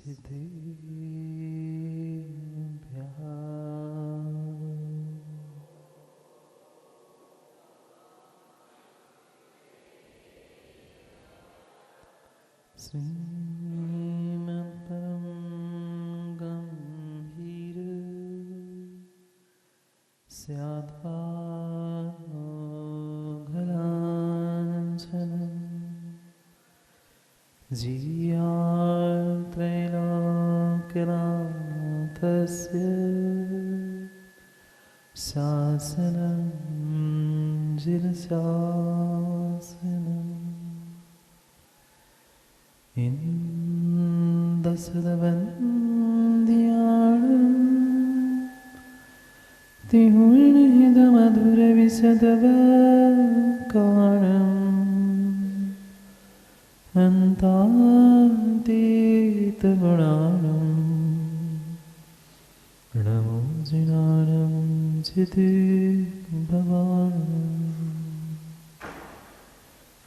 सिद्धेभ्यः श्रीमद्परं गम्भीर स्याद्वाघलाञ्छनं जीयात्रैलोक्यनाथस्य शासनं जिनशासनम् इन्दसदवन्द्याणं तिहुर्निहितमधुरविशदवकाणम् अन्तातीतगुणाणं नमो जिनानं चितिभवानं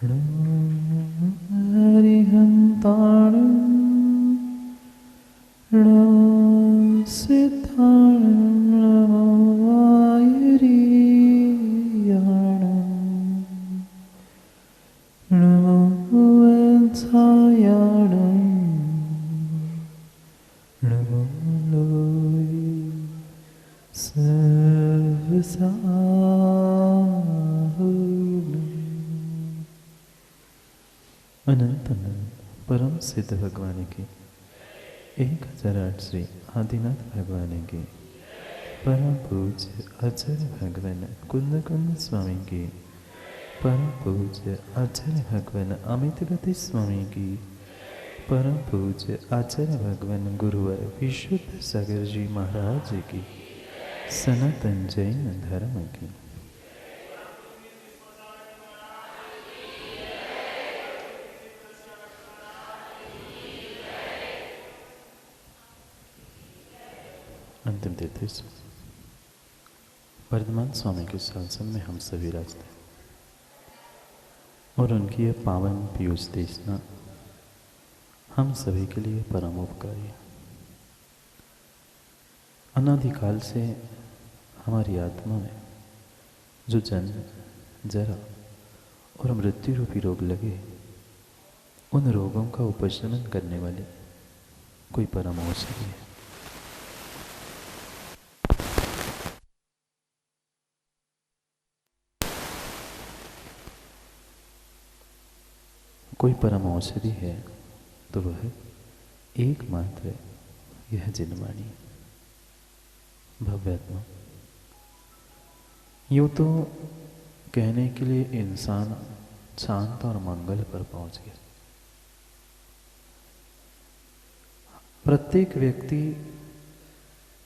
नमो हरिहन्ताणं नमो सिद्धाणं नमो वायुरीयाणं नमो वत्सायाणं नमो लोये सर्वसाहुणम्। अनंत अनंत परम सिद्ध भगवान की 1008 श्री आदिनाथ भगवान की परम पूज्य आचार्य भगवान कुंद कुंद स्वामी की परम पूज्य आचार्य भगवान अमितगति स्वामी की परम पूज्य आचार्य भगवान गुरुवर विशुद्ध सागर जी महाराज जी की सनातन जैन धर्म की अंतिम तीर्थ वर्धमान स्वामी के शासन में हम सभी रास्ते और उनकी यह पावन पीयूष देशना हम सभी के लिए परम उपकारी है। अनादिकाल से हमारी आत्मा में जो जन्म जरा और मृत्यु रूपी रोग लगे, उन रोगों का उपशमन करने वाली कोई परम औषधि है। कोई परम औषधि है तो वह एकमात्र यह जिनवाणी भव्यात्मा। यूँ तो कहने के लिए इंसान चांद और मंगल पर पहुंच गया। प्रत्येक व्यक्ति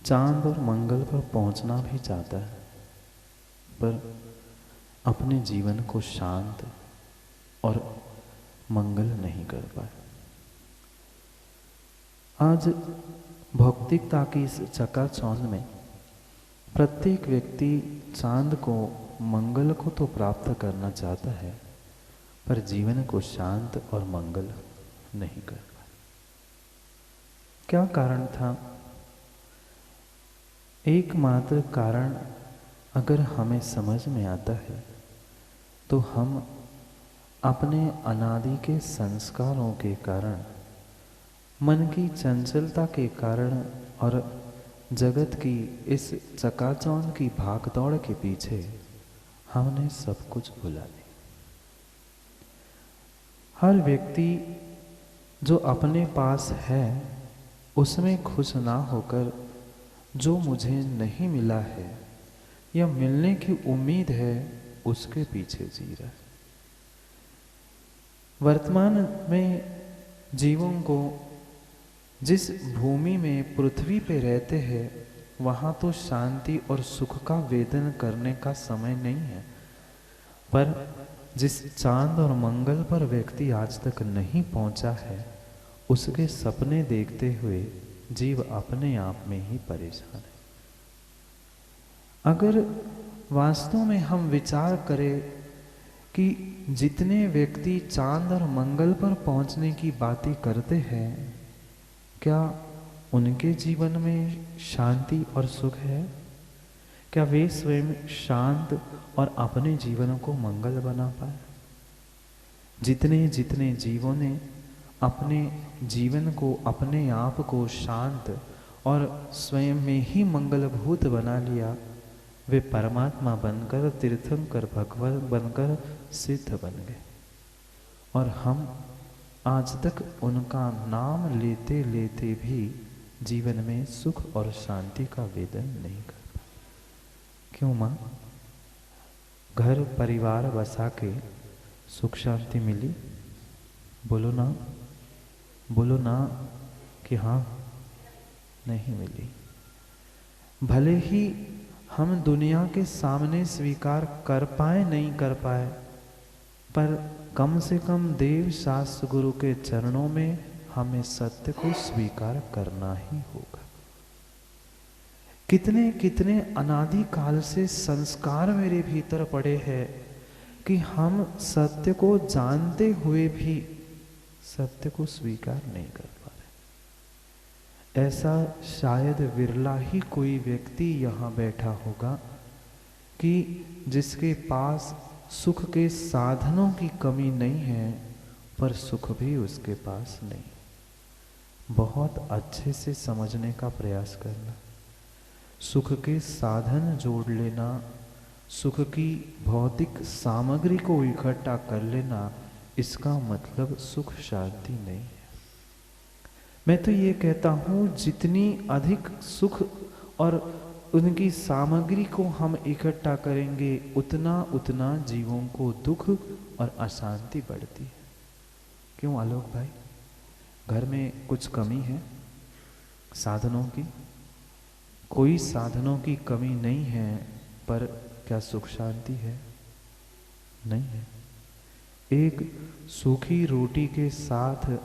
चांद और मंगल पर पहुंचना भी चाहता है, पर अपने जीवन को शांत और मंगल नहीं कर पाए। आज भौतिकता की इस चकाचौंध में प्रत्येक व्यक्ति चांद को मंगल को तो प्राप्त करना चाहता है, पर जीवन को शांत और मंगल नहीं कर पाए। क्या कारण था? एकमात्र कारण अगर हमें समझ में आता है तो हम अपने अनादि के संस्कारों के कारण, मन की चंचलता के कारण और जगत की इस चकाचौंध की भागदौड़ के पीछे हमने सब कुछ भुला दिया। हर व्यक्ति जो अपने पास है उसमें खुश ना होकर जो मुझे नहीं मिला है या मिलने की उम्मीद है उसके पीछे जी रहा है। वर्तमान में जीवों को जिस भूमि में पृथ्वी पे रहते हैं वहाँ तो शांति और सुख का वेदन करने का समय नहीं है, पर जिस चांद और मंगल पर व्यक्ति आज तक नहीं पहुँचा है उसके सपने देखते हुए जीव अपने आप में ही परेशान है। अगर वास्तव में हम विचार करें कि जितने व्यक्ति चांद और मंगल पर पहुंचने की बातें करते हैं क्या उनके जीवन में शांति और सुख है? क्या वे स्वयं शांत और अपने जीवन को मंगल बना पाए? जितने जितने जीवों ने अपने जीवन को, अपने आप को शांत और स्वयं में ही मंगलभूत बना लिया, वे परमात्मा बनकर, तीर्थंकर, भगवान बनकर सिद्ध बन गए। और हम आज तक उनका नाम लेते लेते भी जीवन में सुख और शांति का वेदन नहीं कर पाए। क्यों माँ? घर परिवार बसा के सुख शांति मिली? बोलो ना, बोलो ना कि हाँ, नहीं मिली। भले ही हम दुनिया के सामने स्वीकार कर पाए, नहीं कर पाए, पर कम से कम देव शास्त्र गुरु के चरणों में हमें सत्य को स्वीकार करना ही होगा। कितने कितने अनादि काल से संस्कार मेरे भीतर पड़े हैं कि हम सत्य को जानते हुए भी सत्य को स्वीकार नहीं कर पा रहे। ऐसा शायद विरला ही कोई व्यक्ति यहाँ बैठा होगा कि जिसके पास सुख के साधनों की कमी नहीं है, पर सुख भी उसके पास नहीं। बहुत अच्छे से समझने का प्रयास करना। सुख के साधन जोड़ लेना, सुख की भौतिक सामग्री को इकट्ठा कर लेना, इसका मतलब सुख शांति नहीं है। मैं तो ये कहता हूं, जितनी अधिक सुख और उनकी सामग्री को हम इकट्ठा करेंगे, उतना उतना जीवों को दुख और अशांति बढ़ती है। क्यों आलोक भाई? घर में कुछ कमी है साधनों की? कोई साधनों की कमी नहीं है, पर क्या सुख शांति है? नहीं है। एक सूखी रोटी के साथ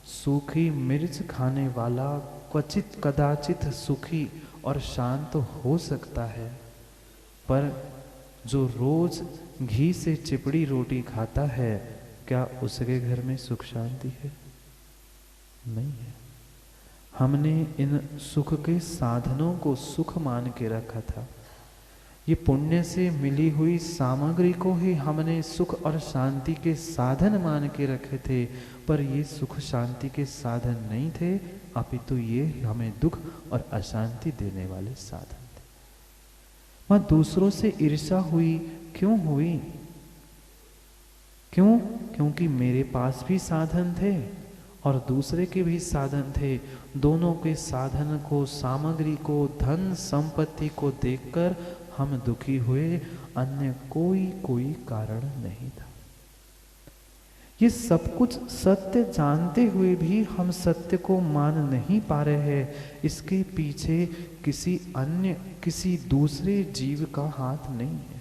सूखी मिर्च खाने वाला क्वचित कदाचित सुखी और शांत हो सकता है, पर जो रोज घी से चिपड़ी रोटी खाता है, क्या उसके घर में सुख शांति है? नहीं है। हमने इन सुख के साधनों को सुख मान के रखा था। ये पुण्य से मिली हुई सामग्री को ही हमने सुख और शांति के साधन मान के रखे थे, पर ये सुख शांति के साधन नहीं थे, अपितु ये हमें दुख और अशांति देने वाले साधन थे। वह दूसरों से ईर्ष्या हुई। क्यों हुई? क्यों? क्योंकि मेरे पास भी साधन थे और दूसरे के भी साधन थे। दोनों के साधन को, सामग्री को, धन संपत्ति को देखकर हम दुखी हुए, अन्य कोई कारण नहीं था। ये सब कुछ सत्य जानते हुए भी हम सत्य को मान नहीं पा रहे हैं। इसके पीछे किसी अन्य, किसी दूसरे जीव का हाथ नहीं है।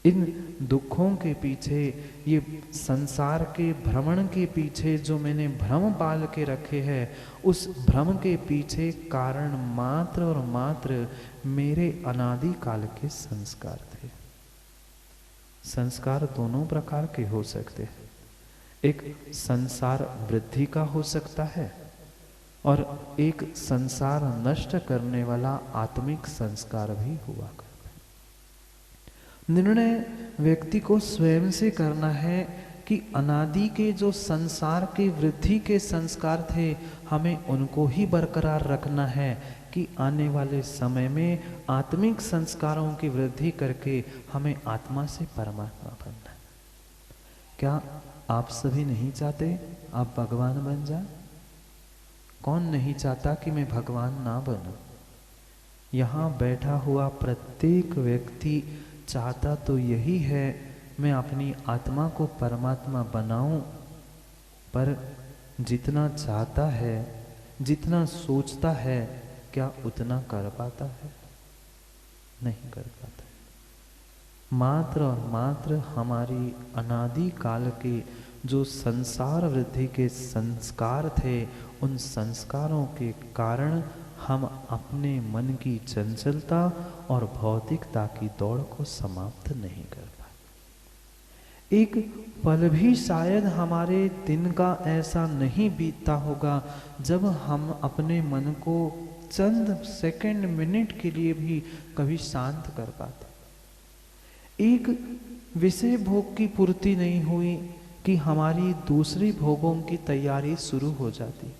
इन दुखों के पीछे, ये संसार के भ्रमण के पीछे जो मैंने भ्रम पाल के रखे हैं, उस भ्रम के पीछे कारण मात्र और मात्र मेरे अनादि काल के संस्कार थे। संस्कार दोनों प्रकार के हो सकते हैं। एक संसार वृद्धि का हो सकता है और एक संसार नष्ट करने वाला आत्मिक संस्कार भी हुआ करता है। निर्णय व्यक्ति को स्वयं से करना है कि अनादि के जो संसार के वृद्धि के संस्कार थे, हमें उनको ही बरकरार रखना है कि आने वाले समय में आत्मिक संस्कारों की वृद्धि करके हमें आत्मा से परमात्मा बनना है। क्या आप सभी नहीं चाहते आप भगवान बन जाए? कौन नहीं चाहता कि मैं भगवान ना बनूं? यहाँ बैठा हुआ प्रत्येक व्यक्ति चाहता तो यही है, मैं अपनी आत्मा को परमात्मा बनाऊं, पर जितना चाहता है, जितना सोचता है, क्या उतना कर पाता है? नहीं कर पाता है। मात्र और मात्र हमारी अनादि काल के जो संसार वृद्धि के संस्कार थे, उन संस्कारों के कारण हम अपने मन की चंचलता और भौतिकता की दौड़ को समाप्त नहीं कर पाए। एक पल भी शायद हमारे दिन का ऐसा नहीं बीतता होगा जब हम अपने मन को चंद सेकंड मिनट के लिए भी कभी शांत कर पाते। एक विषय भोग की पूर्ति नहीं हुई कि हमारी दूसरी भोगों की तैयारी शुरू हो जाती।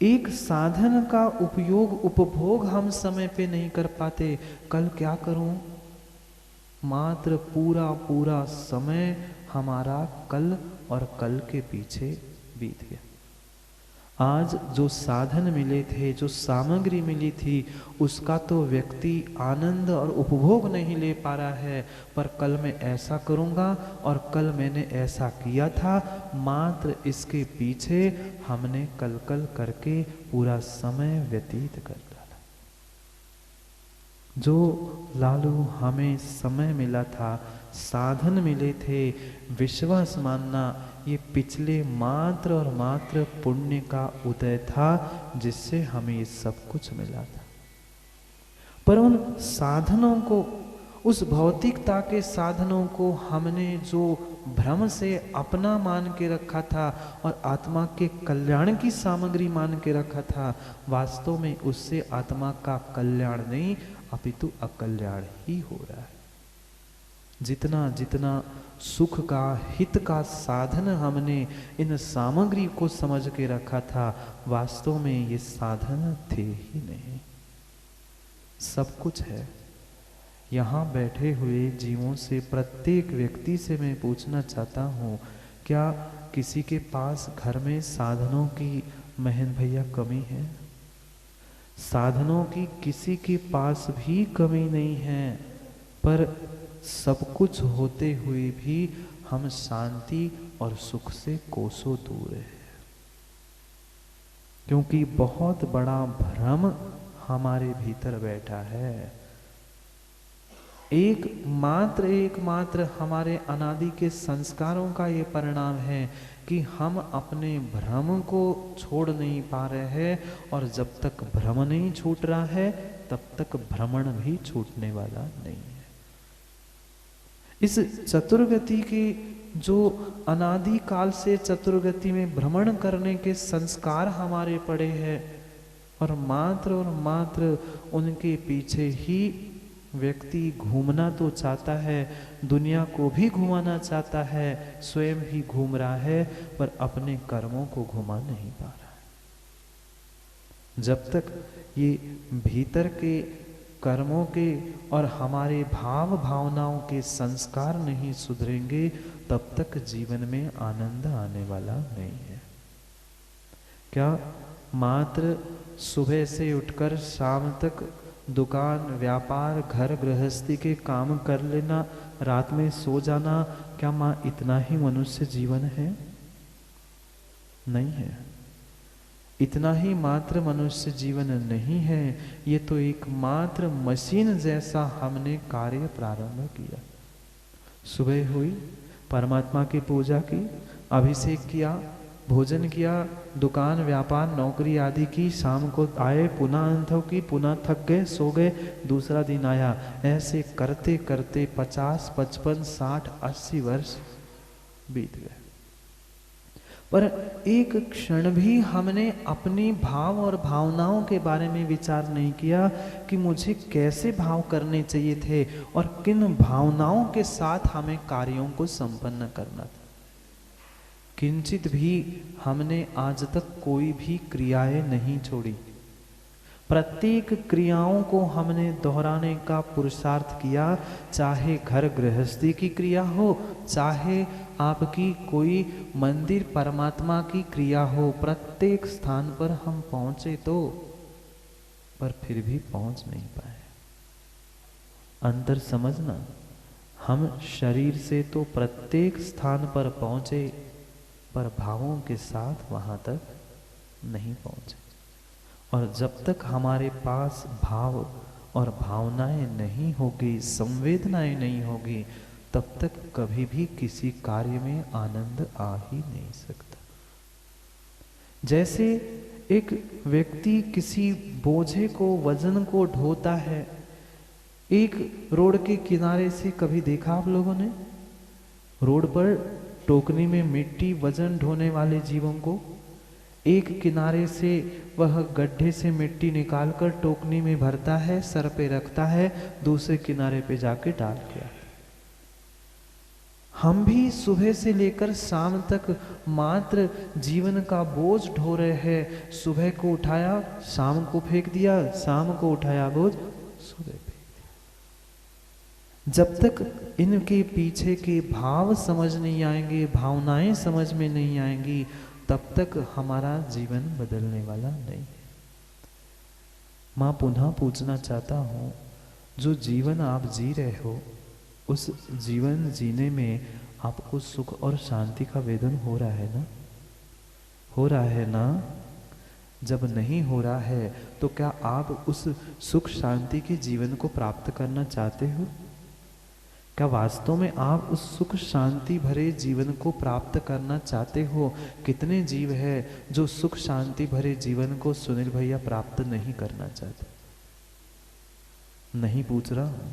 एक साधन का उपयोग उपभोग हम समय पे नहीं कर पाते, कल क्या करूं, मात्र पूरा पूरा समय हमारा कल और कल के पीछे बीत गया। आज जो साधन मिले थे, जो सामग्री मिली थी, उसका तो व्यक्ति आनंद और उपभोग नहीं ले पा रहा है, पर कल मैं ऐसा करूंगा और कल मैंने ऐसा किया था, मात्र इसके पीछे हमने कल कल करके पूरा समय व्यतीत कर डाला। जो लालू हमें समय मिला था, साधन मिले थे, विश्वास मानना, ये पिछले मात्र और मात्र पुण्य का उदय था जिससे हमें ये सब कुछ मिला था। पर उन साधनों को, उस भौतिकता के साधनों को हमने जो भ्रम से अपना मान के रखा था और आत्मा के कल्याण की सामग्री मान के रखा था, वास्तव में उससे आत्मा का कल्याण नहीं अपितु अकल्याण ही हो रहा है। जितना जितना सुख का, हित का साधन हमने इन सामग्री को समझ के रखा था, वास्तव में ये साधन थे ही नहीं। सब कुछ है। यहाँ बैठे हुए जीवों से, प्रत्येक व्यक्ति से मैं पूछना चाहता हूँ, क्या किसी के पास घर में साधनों की महन भैया कमी है? साधनों की किसी के पास भी कमी नहीं है, पर सब कुछ होते हुए भी हम शांति और सुख से कोसों दूर है, क्योंकि बहुत बड़ा भ्रम हमारे भीतर बैठा है। एकमात्र हमारे अनादि के संस्कारों का ये परिणाम है कि हम अपने भ्रम को छोड़ नहीं पा रहे हैं, और जब तक भ्रम नहीं छूट रहा है तब तक भ्रमण भी छूटने वाला नहीं है। इस चतुर्गति की, जो अनादि काल से चतुर्गति में भ्रमण करने के संस्कार हमारे पड़े हैं, और मात्र उनके पीछे ही व्यक्ति घूमना तो चाहता है, दुनिया को भी घुमाना चाहता है, स्वयं ही घूम रहा है, पर अपने कर्मों को घुमा नहीं पा रहा है। जब तक ये भीतर के कर्मों के और हमारे भाव भावनाओं के संस्कार नहीं सुधरेंगे, तब तक जीवन में आनंद आने वाला नहीं है। क्या मात्र सुबह से उठकर शाम तक दुकान, व्यापार, घर गृहस्थी के काम कर लेना, रात में सो जाना, क्या मां इतना ही मनुष्य जीवन है? नहीं है। इतना ही मात्र मनुष्य जीवन नहीं है। ये तो एक मात्र मशीन जैसा हमने कार्य प्रारंभ किया। सुबह हुई, परमात्मा की पूजा की, अभिषेक किया, भोजन किया, दुकान, व्यापार, नौकरी आदि की, शाम को आए, पुनः अनथव की, पुनः थक गए, सो गए, दूसरा दिन आया। ऐसे करते करते 50, 55, 60, 80 वर्ष बीत गए। पर एक क्षण भी हमने अपनी भाव और भावनाओं के बारे में विचार नहीं किया कि मुझे कैसे भाव करने चाहिए थे और किन भावनाओं के साथ हमें कार्यों को संपन्न करना था। किंचित भी हमने आज तक कोई भी क्रियाएं नहीं छोड़ी। प्रत्येक क्रियाओं को हमने दोहराने का पुरुषार्थ किया, चाहे घर गृहस्थी की क्रिया हो, चाहे आपकी कोई मंदिर परमात्मा की क्रिया हो। प्रत्येक स्थान पर हम पहुंचे तो, पर फिर भी पहुंच नहीं पाए। अंतर समझना, हम शरीर से तो प्रत्येक स्थान पर पहुंचे, पर भावों के साथ वहां तक नहीं पहुंचे। और जब तक हमारे पास भाव और भावनाएं नहीं होगी, संवेदनाएं नहीं होगी, तब तक कभी भी किसी कार्य में आनंद आ ही नहीं सकता। जैसे एक व्यक्ति किसी बोझे को, वजन को ढोता है, एक रोड के किनारे से, कभी देखा आप लोगों ने? रोड पर टोकनी में मिट्टी वजन ढोने वाले जीवों को एक किनारे से वह गड्ढे से मिट्टी निकालकर टोकनी में भरता है, सर पे रखता है, दूसरे किनारे पे जाके डाल के आता। हम भी सुबह से लेकर शाम तक मात्र जीवन का बोझ ढो रहे हैं। सुबह को उठाया, शाम को फेंक दिया, शाम को उठाया बोझ, सुबह फेंक दिया। जब तक इनके पीछे के भाव समझ नहीं आएंगे, भावनाएं समझ में नहीं आएंगी, तब तक हमारा जीवन बदलने वाला नहीं है। मां पुनः पूछना चाहता हूं, जो जीवन आप जी रहे हो, उस जीवन जीने में आपको सुख और शांति का वेदन हो रहा है ना? हो रहा है ना? जब नहीं हो रहा है तो क्या आप उस सुख शांति के जीवन को प्राप्त करना चाहते हो? क्या वास्तव में आप उस सुख शांति भरे जीवन को प्राप्त करना चाहते हो? कितने जीव है जो सुख शांति भरे जीवन को सुनील भैया प्राप्त नहीं करना चाहते? नहीं पूछ रहा हूं,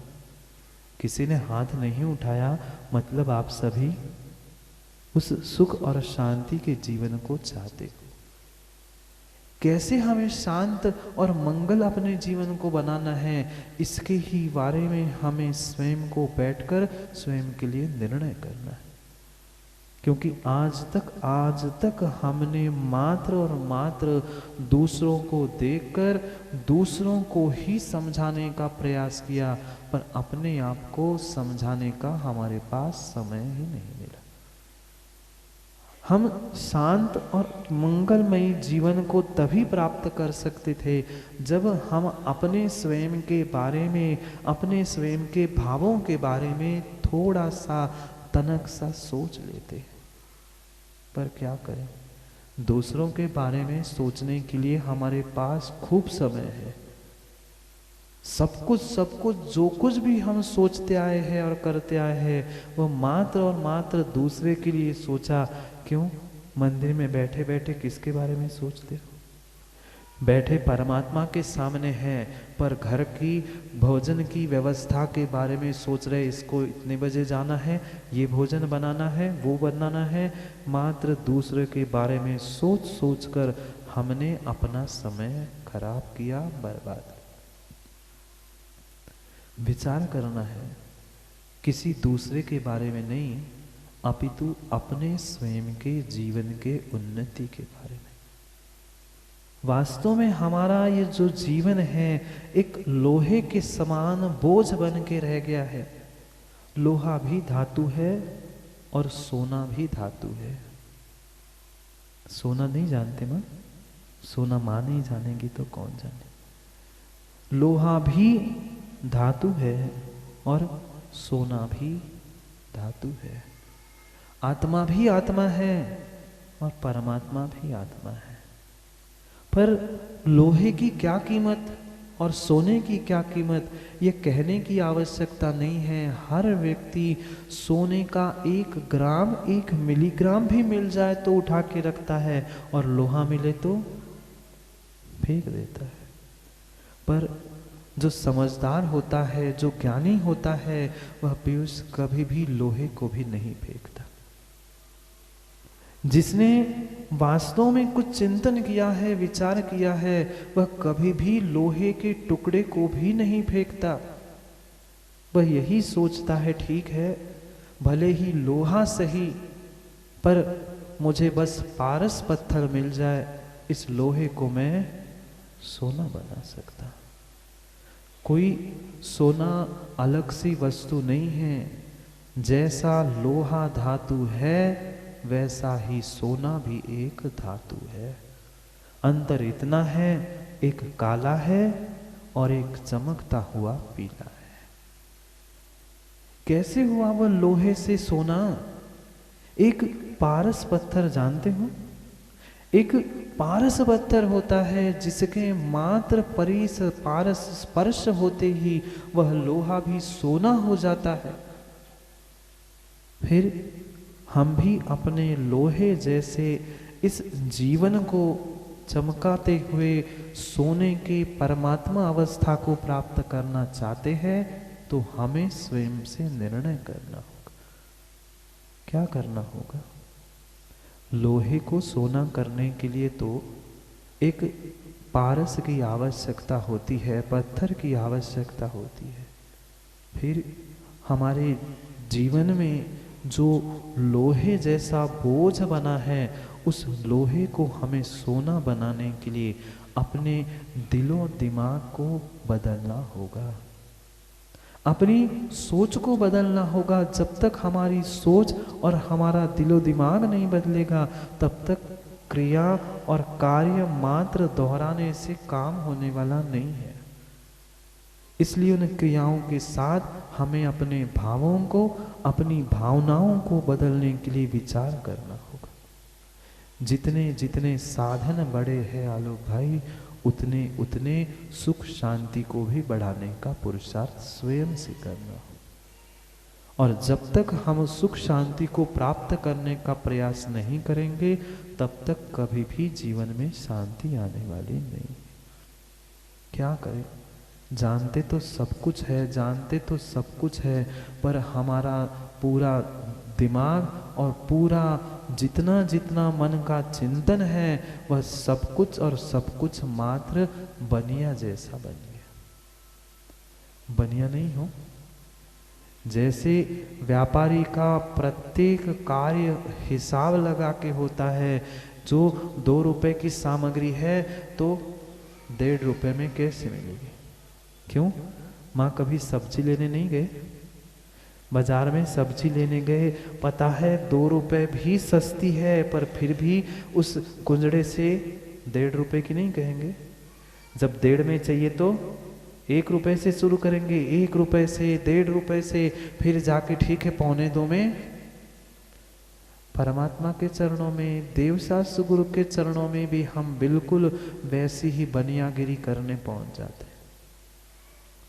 किसी ने हाथ नहीं उठाया, मतलब आप सभी उस सुख और शांति के जीवन को चाहते हो। कैसे हमें शांत और मंगल अपने जीवन को बनाना है, इसके ही बारे में हमें स्वयं को बैठकर स्वयं के लिए निर्णय करना है। क्योंकि आज तक हमने मात्र और मात्र दूसरों को देखकर दूसरों को ही समझाने का प्रयास किया, पर अपने आप को समझाने का हमारे पास समय ही नहीं मिला। हम शांत और मंगलमयी जीवन को तभी प्राप्त कर सकते थे जब हम अपने स्वयं के बारे में, अपने स्वयं के भावों के बारे में थोड़ा सा तनक सा सोच लेते। पर क्या करें, दूसरों के बारे में सोचने के लिए हमारे पास खूब समय है। सब कुछ जो कुछ भी हम सोचते आए हैं और करते आए हैं, वो मात्र और मात्र दूसरे के लिए सोचा। क्यों? मंदिर में बैठे बैठे किसके बारे में सोचते हो? बैठे परमात्मा के सामने हैं, पर घर की भोजन की व्यवस्था के बारे में सोच रहे, इसको इतने बजे जाना है, ये भोजन बनाना है, वो बनाना है। मात्र दूसरे के बारे में सोच सोच कर हमने अपना समय खराब किया, बर्बाद। विचार करना है किसी दूसरे के बारे में नहीं, अपितु अपने स्वयं के जीवन के उन्नति के बारे में। वास्तव में हमारा ये जो जीवन है एक लोहे के समान बोझ बन के रह गया है। लोहा भी धातु है और सोना भी धातु है। सोना नहीं जानते मां? सोना मां नहीं जानेगी तो कौन जाने। लोहा भी धातु है और सोना भी धातु है। आत्मा भी आत्मा है और परमात्मा भी आत्मा है। पर लोहे की क्या कीमत और सोने की क्या कीमत, ये कहने की आवश्यकता नहीं है। हर व्यक्ति सोने का 1 ग्राम 1 मिलीग्राम भी मिल जाए तो उठा के रखता है, और लोहा मिले तो फेंक देता है। पर जो समझदार होता है, जो ज्ञानी होता है, वह पीयूष कभी भी लोहे को भी नहीं फेंकता। जिसने वास्तव में कुछ चिंतन किया है, विचार किया है, वह कभी भी लोहे के टुकड़े को भी नहीं फेंकता। वह यही सोचता है, ठीक है भले ही लोहा सही, पर मुझे बस पारस पत्थर मिल जाए, इस लोहे को मैं सोना बना सकता। कोई सोना अलग सी वस्तु नहीं है। जैसा लोहा धातु है, वैसा ही सोना भी एक धातु है। अंतर इतना है, एक काला है और एक चमकता हुआ पीला है। कैसे हुआ वह लोहे से सोना? एक पारस पत्थर जानते हो? एक पारस पत्थर होता है जिसके मात्र पारस स्पर्श होते ही वह लोहा भी सोना हो जाता है। फिर हम भी अपने लोहे जैसे इस जीवन को चमकाते हुए सोने के परमात्मा अवस्था को प्राप्त करना चाहते हैं, तो हमें स्वयं से निर्णय करना होगा। क्या करना होगा? लोहे को सोना करने के लिए तो एक पारस की आवश्यकता होती है, पत्थर की आवश्यकता होती है। फिर हमारे जीवन में जो लोहे जैसा बोझ बना है, उस लोहे को हमें सोना बनाने के लिए अपने दिलो दिमाग को बदलना होगा, अपनी सोच को बदलना होगा। जब तक हमारी सोच और हमारा दिलो दिमाग नहीं बदलेगा, तब तक क्रिया और कार्य मात्र दोहराने से काम होने वाला नहीं है। इसलिए उन क्रियाओं के साथ हमें अपने भावों को, अपनी भावनाओं को बदलने के लिए विचार करना होगा। जितने जितने साधन बड़े हैं आलोक भाई, उतने उतने सुख शांति को भी बढ़ाने का पुरुषार्थ स्वयं से करना हो। और जब तक हम सुख शांति को प्राप्त करने का प्रयास नहीं करेंगे, तब तक कभी भी जीवन में शांति आने वाली नहीं। क्या करें? जानते तो सब कुछ है, जानते तो सब कुछ है, पर हमारा पूरा दिमाग और पूरा जितना जितना मन का चिंतन है, वह सब कुछ और सब कुछ मात्र बनिया जैसा बन गया। बनिया नहीं हो। जैसे व्यापारी का प्रत्येक कार्य हिसाब लगा के होता है। जो 2 रुपए की सामग्री है तो 1.5 रुपए में कैसे मिलेगी? क्यों? माँ कभी सब्जी लेने नहीं गए? बाजार में सब्जी लेने गए, पता है 2 रुपए भी सस्ती है, पर फिर भी उस कुंजड़े से 1.5 रुपए की नहीं कहेंगे। जब 1.5 में चाहिए तो 1 रुपए से शुरू करेंगे, 1 रुपए से, 1.5 रुपए से, फिर जाके ठीक है 1.25 में। परमात्मा के चरणों में, देवशास्त्र गुरु के चरणों में भी हम बिल्कुल वैसी ही बनियागिरी करने पहुंच जाते हैं।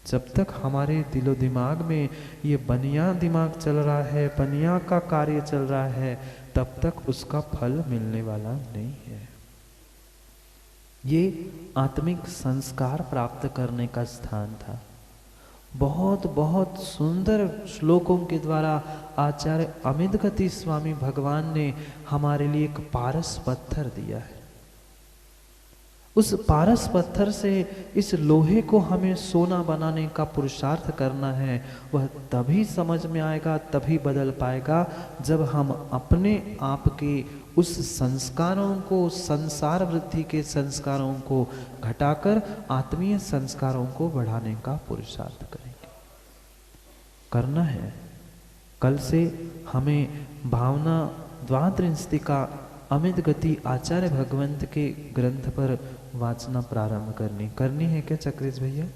जब तक हमारे दिलो दिमाग में ये बनिया दिमाग चल रहा है, बनिया का कार्य चल रहा है, तब तक उसका फल मिलने वाला नहीं है। ये आत्मिक संस्कार प्राप्त करने का स्थान था। बहुत बहुत सुंदर श्लोकों के द्वारा आचार्य अमितगति स्वामी भगवान ने हमारे लिए एक पारस पत्थर दिया है। उस पारस पत्थर से इस लोहे को हमें सोना बनाने का पुरुषार्थ करना है। वह तभी समझ में आएगा, तभी बदल पाएगा, जब हम अपने आप के उस संस्कारों को, संसार वृद्धि के संस्कारों को घटाकर आत्मीय संस्कारों को बढ़ाने का पुरुषार्थ करेंगे। करना है। कल से हमें भावना द्वात्रिंशतिका अमित गति आचार्य भगवंत के ग्रंथ पर वाचना प्रारंभ करनी है क्या चक्रेश भैया?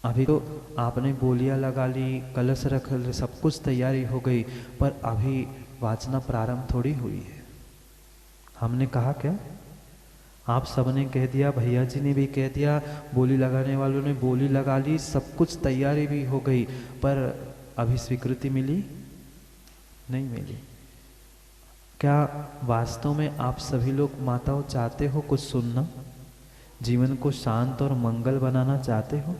अभी तो आपने बोलियां लगा ली, कलश रख, सब कुछ तैयारी हो गई, पर अभी वाचना प्रारंभ थोड़ी हुई है। हमने कहा क्या? आप सबने कह दिया, भैया जी ने भी कह दिया, बोली लगाने वालों ने बोली लगा ली, सब कुछ तैयारी भी हो गई, पर अभी स्वीकृति मिली नहीं मिली। क्या वास्तव में आप सभी लोग माताओं चाहते हो कुछ सुनना, जीवन को शांत और मंगल बनाना चाहते हो?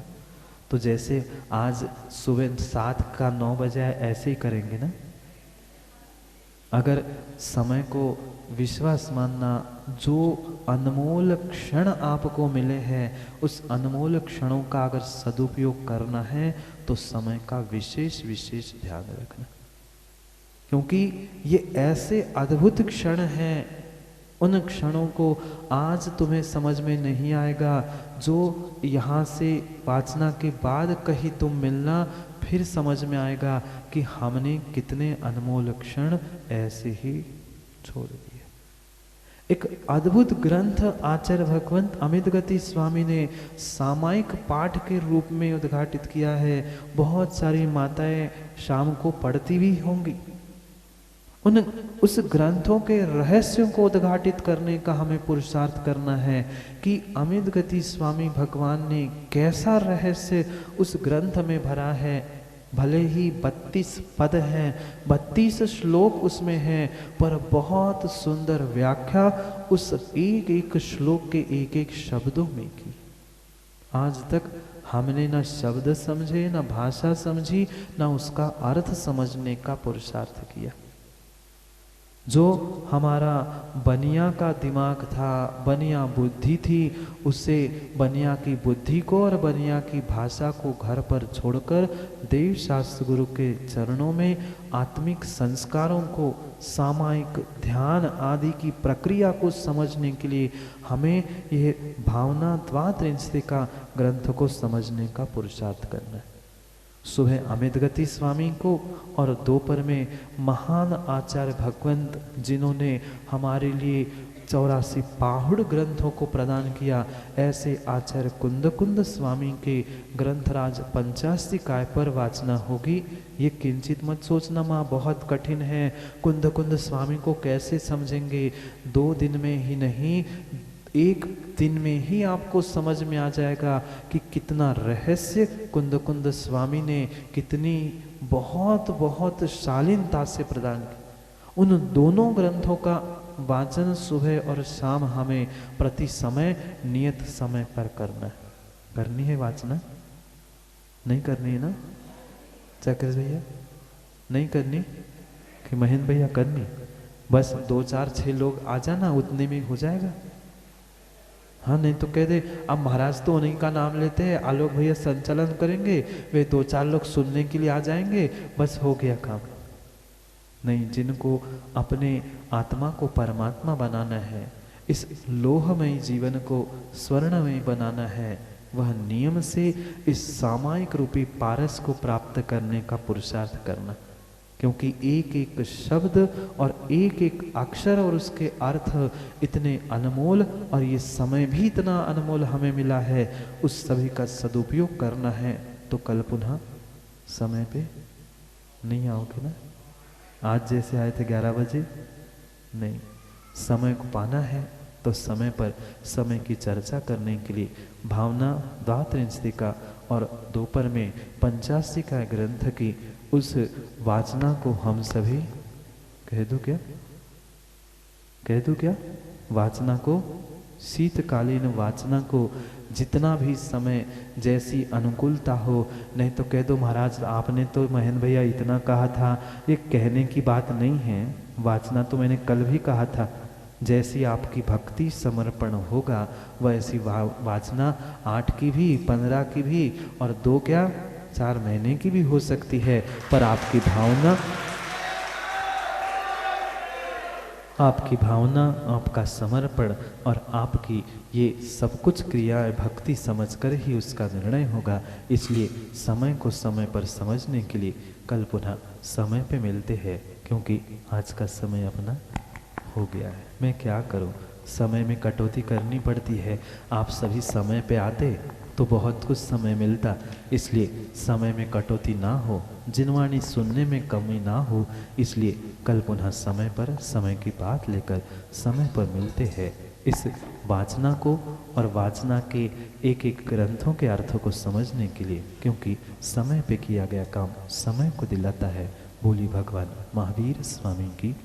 तो जैसे आज सुबह 7 का 9 बजे ऐसे ही करेंगे ना। अगर समय को विश्वास मानना, जो अनमोल क्षण आपको मिले हैं, उस अनमोल क्षणों का अगर सदुपयोग करना है तो समय का विशेष विशेष ध्यान रखना, क्योंकि ये ऐसे अद्भुत क्षण हैं। उन क्षणों को आज तुम्हें समझ में नहीं आएगा, जो यहाँ से वाचना के बाद कहीं तुम मिलना, फिर समझ में आएगा कि हमने कितने अनमोल क्षण ऐसे ही छोड़ दिए। एक अद्भुत ग्रंथ आचार्य भगवंत अमितगति स्वामी ने सामायिक पाठ के रूप में उद्घाटित किया है। बहुत सारी माताएं शाम को पढ़ती भी होंगी। उस ग्रंथों के रहस्यों को उद्घाटित करने का हमें पुरुषार्थ करना है कि अमितगति स्वामी भगवान ने कैसा रहस्य उस ग्रंथ में भरा है। भले ही 32 पद हैं, 32 श्लोक उसमें हैं, पर बहुत सुंदर व्याख्या उस एक एक श्लोक के एक एक शब्दों में की। आज तक हमने न शब्द समझे, न भाषा समझी, न उसका अर्थ समझने का पुरुषार्थ किया। जो हमारा बनिया का दिमाग था, बनिया बुद्धि थी, उसे बनिया की बुद्धि को और बनिया की भाषा को घर पर छोड़कर देव शास्त्र गुरु के चरणों में आत्मिक संस्कारों को, सामायिक ध्यान आदि की प्रक्रिया को समझने के लिए हमें यह भावना द्वात्रिंशिका ग्रंथ को समझने का पुरुषार्थ करना है। सुबह अमित गति स्वामी को और दोपहर में महान आचार्य भगवंत जिन्होंने हमारे लिए 84 पाहुड़ ग्रंथों को प्रदान किया, ऐसे आचार्य कुंद कुंद स्वामी के ग्रंथराज 85 काय पर वाचना होगी। ये किंचित मत सोचना माँ बहुत कठिन है, कुंद कुंद स्वामी को कैसे समझेंगे। 2 दिन में ही नहीं, 1 दिन में ही आपको समझ में आ जाएगा कि कितना रहस्य कुंद कुंद स्वामी ने कितनी बहुत बहुत शालीनता से प्रदान किया। उन दोनों ग्रंथों का वाचन सुबह और शाम हमें प्रति समय नियत समय पर करना है। करनी है वाचना? नहीं करनी है ना चक्र भैया? नहीं करनी कि महेंद्र भैया करनी? बस 2 4 6 लोग आ जाना, उतने में हो जाएगा। हाँ, नहीं तो कह दे अब महाराज तो उन्हीं का नाम लेते हैं, आलोक भैया संचालन करेंगे, वे 2 4 लोग सुनने के लिए आ जाएंगे, बस हो गया काम। नहीं, जिनको अपने आत्मा को परमात्मा बनाना है, इस लोहमय जीवन को स्वर्णमय बनाना है, वह नियम से इस सामायिक रूपी पारस को प्राप्त करने का पुरुषार्थ करना। क्योंकि एक एक शब्द और एक एक अक्षर और उसके अर्थ इतने अनमोल, और ये समय भी इतना अनमोल हमें मिला है, उस सभी का सदुपयोग करना है। तो कल पुनः समय पे नहीं आओगे ना? आज जैसे आए थे 11 बजे? नहीं, समय को पाना है तो समय पर समय की चर्चा करने के लिए भावना द्वात्रिंशिका और दोपहर में 85 का ग्रंथ की उस वाचना को हम सभी कह दूं क्या वाचना को, शीतकालीन वाचना को जितना भी समय जैसी अनुकूलता हो, नहीं तो कह दो महाराज आपने तो महेंद्र भैया इतना कहा था, ये कहने की बात नहीं है। वाचना तो मैंने कल भी कहा था, जैसी आपकी भक्ति समर्पण होगा वैसी वाचना 8 की भी, 15 की भी और 2 क्या 4 महीने की भी हो सकती है। पर आपकी भावना, आपका समर्पण और आपकी ये सब कुछ क्रियाएं भक्ति समझकर ही उसका निर्णय होगा। इसलिए समय को समय पर समझने के लिए कल पुनः समय पे मिलते हैं, क्योंकि आज का समय अपना हो गया है। मैं क्या करूं, समय में कटौती करनी पड़ती है। आप सभी समय पे आते तो बहुत कुछ समय मिलता, इसलिए समय में कटौती ना हो, जिनवाणी सुनने में कमी ना हो, इसलिए कल पुनः समय पर समय की बात लेकर समय पर मिलते हैं। इस वाचना को और वाचना के एक एक ग्रंथों के अर्थों को समझने के लिए, क्योंकि समय पे किया गया काम समय को दिलाता है। बोली भगवान महावीर स्वामी की